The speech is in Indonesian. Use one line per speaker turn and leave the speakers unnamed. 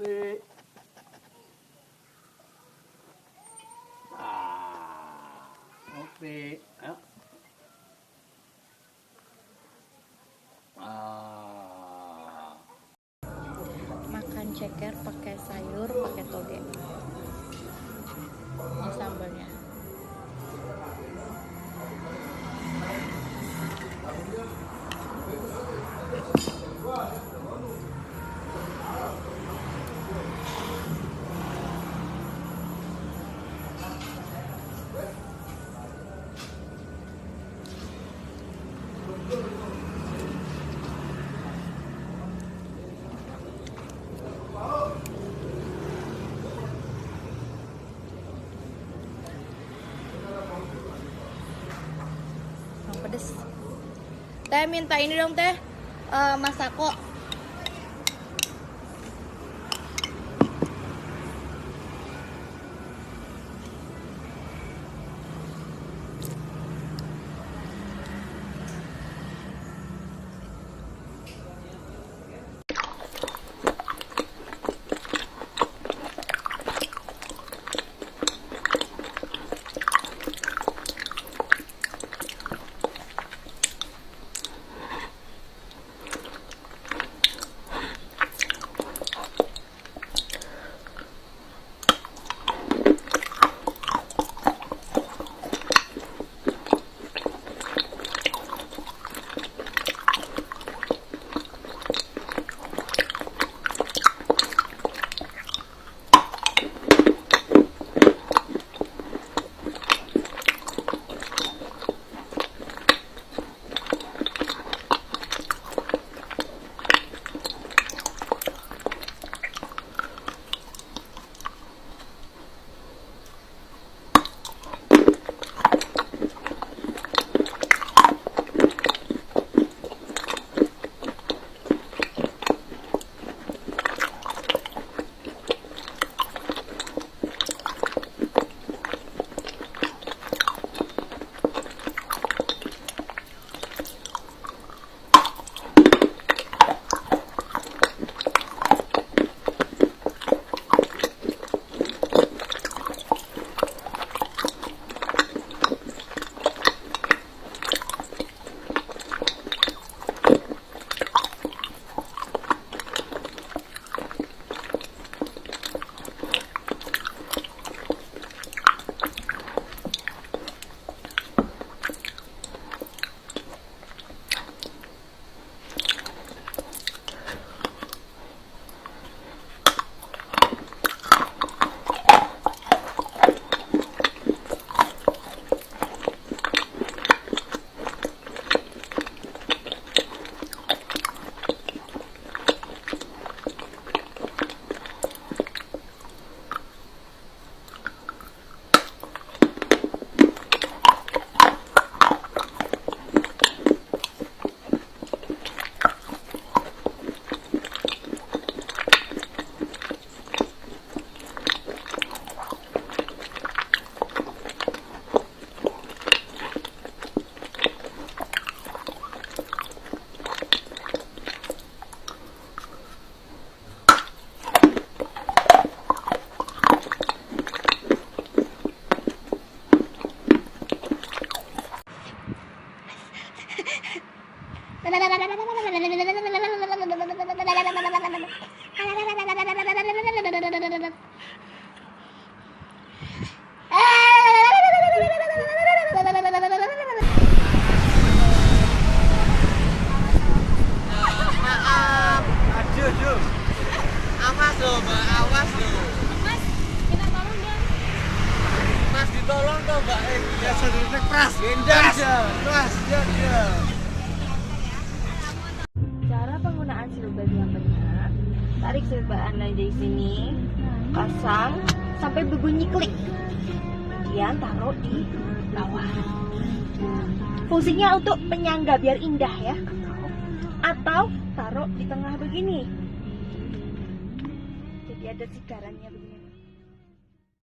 Oke. Oke. Ayo.
Makan ceker pakai sayur, pakai toge. Ini sambalnya. Pedes. Teh minta ini dong teh, masako.
Awas loh, Mbak, awas loh.
Mas, kita tolong dong.
Mas ditolong dong, Mbak.
Ya sedikit pras.
Gendang dong. Pras, ya.
Cara penggunaan silbab yang benar. Tarik silbab Anda dari sini, pasang sampai berbunyi klik. Kemudian taruh di bawah. Fungsinya untuk penyangga biar indah ya. Atau taruh di tengah begini. Jadi ada sikarannya begini.